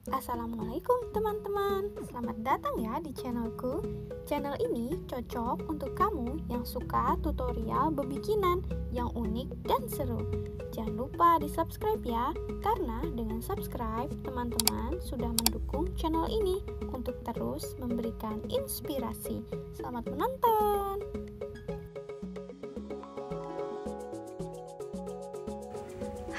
Assalamualaikum teman-teman, selamat datang ya di channelku. Channel ini cocok untuk kamu yang suka tutorial bebikinan yang unik dan seru. Jangan lupa di subscribe ya, karena dengan subscribe teman-teman sudah mendukung channel ini untuk terus memberikan inspirasi. Selamat menonton!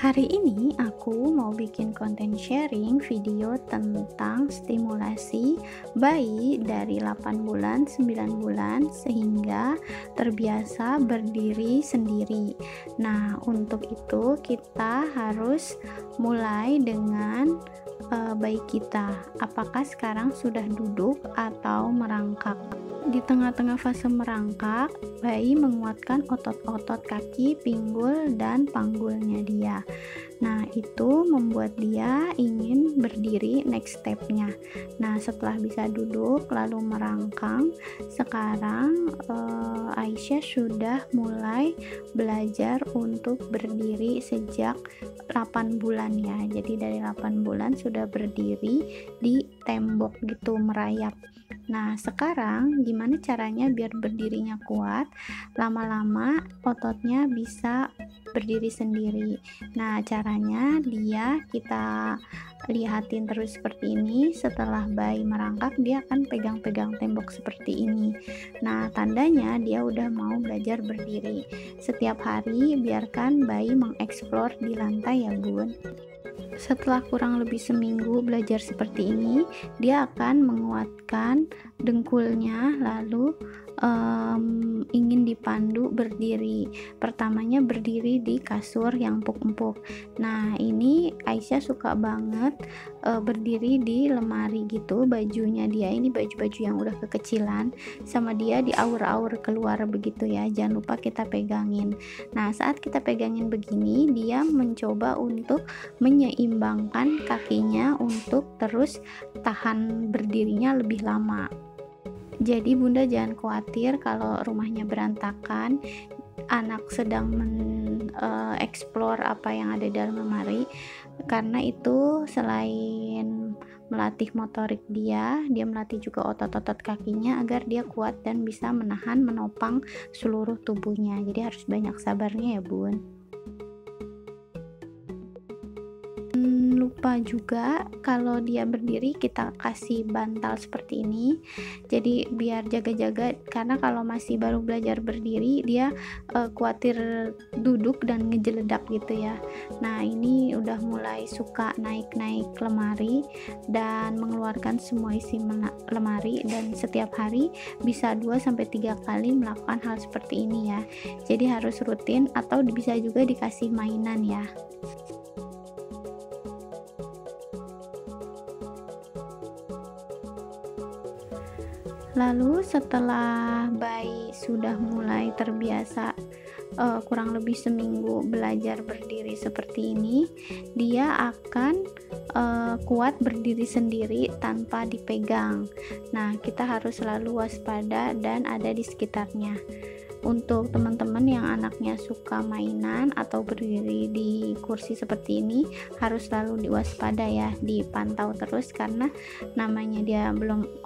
Hari ini aku mau bikin konten sharing video tentang stimulasi bayi dari 8 bulan, 9 bulan sehingga terbiasa berdiri sendiri. Nah, untuk itu kita harus mulai dengan bayi kita. Apakah sekarang sudah duduk atau merangkak? Di tengah-tengah fase merangkak, bayi menguatkan otot-otot kaki, pinggul, dan panggulnya dia. Nah, itu membuat dia ingin berdiri next stepnya. Nah, setelah bisa duduk lalu merangkang, sekarang Aisyah sudah mulai belajar untuk berdiri sejak 8 bulan ya. Jadi dari 8 bulan sudah berdiri di tembok gitu, merayap. Nah, sekarang gimana caranya biar berdirinya kuat? Lama-lama ototnya bisa berdiri sendiri. Nah, caranya kita lihatin terus seperti ini. Setelah bayi merangkak, dia akan pegang-pegang tembok seperti ini. Nah, tandanya dia udah mau belajar berdiri. Setiap hari biarkan bayi mengeksplor di lantai ya, Bun. Setelah kurang lebih seminggu belajar seperti ini, dia akan menguatkan dengkulnya, lalu ingin dipandu berdiri. Pertamanya berdiri di kasur yang empuk-empuk. Nah, ini Aisyah suka banget berdiri di lemari gitu. Bajunya dia ini baju-baju yang udah kekecilan, sama dia diaur-aur keluar begitu ya. Jangan lupa kita pegangin. Nah, saat kita pegangin begini, dia mencoba untuk menyeimbangkan kakinya untuk terus tahan berdirinya lebih lama. Jadi bunda jangan khawatir kalau rumahnya berantakan, anak sedang mengeksplor apa yang ada dalam lemari, karena itu selain melatih motorik dia melatih juga otot-otot kakinya agar dia kuat dan bisa menopang seluruh tubuhnya. Jadi harus banyak sabarnya ya bun. Lupa juga kalau dia berdiri kita kasih bantal seperti ini, jadi biar jaga-jaga, karena kalau masih baru belajar berdiri dia khawatir duduk dan ngejeledak gitu ya. Nah, ini udah mulai suka naik-naik lemari dan mengeluarkan semua isi lemari, dan setiap hari bisa 2-3 kali melakukan hal seperti ini ya. Jadi harus rutin, atau bisa juga dikasih mainan ya. Lalu setelah bayi sudah mulai terbiasa kurang lebih seminggu belajar berdiri seperti ini, dia akan kuat berdiri sendiri tanpa dipegang. Nah, kita harus selalu waspada dan ada di sekitarnya. Untuk teman-teman yang anaknya suka mainan atau berdiri di kursi seperti ini, harus selalu diwaspada ya, dipantau terus, karena namanya dia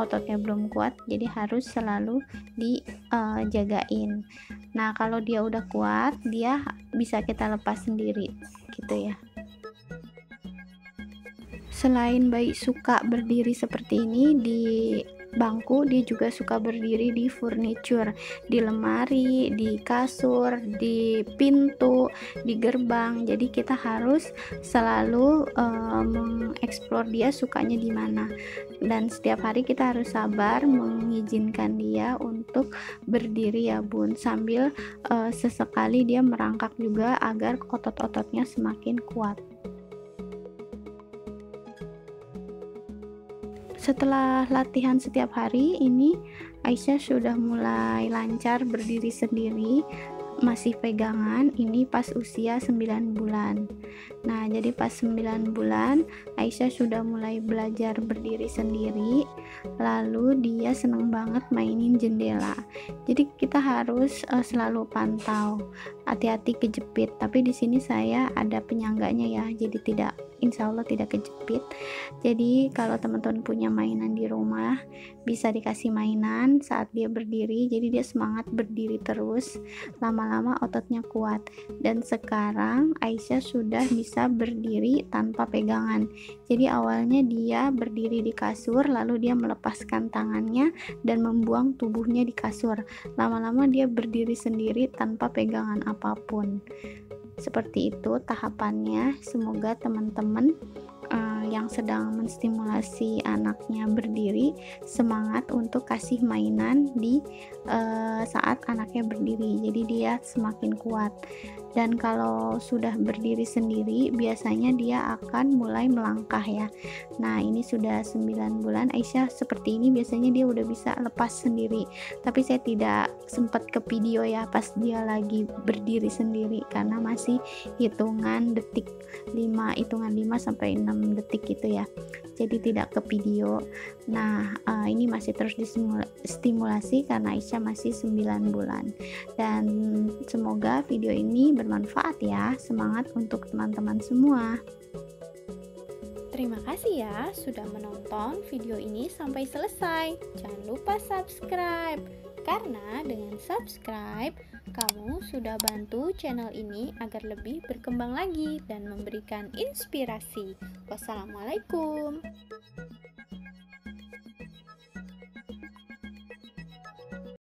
ototnya belum kuat, jadi harus selalu dijagain. Nah, kalau dia udah kuat, dia bisa kita lepas sendiri gitu ya. Selain bayi suka berdiri seperti ini di bangku, dia juga suka berdiri di furniture, di lemari, di kasur, di pintu, di gerbang. Jadi kita harus selalu mengeksplor dia sukanya di mana, dan setiap hari kita harus sabar mengizinkan dia untuk berdiri ya bun, sambil sesekali dia merangkak juga agar otot-ototnya semakin kuat. Setelah latihan setiap hari ini, Aisyah sudah mulai lancar berdiri sendiri, masih pegangan. Ini pas usia 9 bulan. Nah, jadi pas 9 bulan Aisyah sudah mulai belajar berdiri sendiri. Lalu dia seneng banget mainin jendela. Jadi kita harus selalu pantau hati-hati kejepit. Tapi di sini saya ada penyangganya ya, jadi tidak, insya Allah tidak kejepit. Jadi kalau teman-teman punya mainan di rumah, bisa dikasih mainan saat dia berdiri, jadi dia semangat berdiri terus, lama-lama ototnya kuat. Dan sekarang Aisyah sudah bisa berdiri tanpa pegangan. Jadi awalnya dia berdiri di kasur, lalu dia melepaskan tangannya dan membuang tubuhnya di kasur. Lama-lama dia berdiri sendiri tanpa pegangan apapun. Seperti itu tahapannya. Semoga teman-teman yang sedang menstimulasi anaknya berdiri semangat untuk kasih mainan di saat anaknya berdiri, jadi dia semakin kuat. Dan kalau sudah berdiri sendiri, biasanya dia akan mulai melangkah ya. Nah, ini sudah 9 bulan Aisyah seperti ini, biasanya dia udah bisa lepas sendiri. Tapi saya tidak sempat ke video ya pas dia lagi berdiri sendiri, karena masih hitungan detik, hitungan 5 sampai 6 detik gitu ya. Jadi tidak ke video. Nah, ini masih terus distimulasi karena Aisyah masih 9 bulan. Dan semoga video ini bermanfaat ya. Semangat untuk teman-teman semua. Terima kasih ya sudah menonton video ini sampai selesai. Jangan lupa subscribe, karena dengan subscribe kamu sudah bantu channel ini agar lebih berkembang lagi dan memberikan inspirasi. Wassalamualaikum.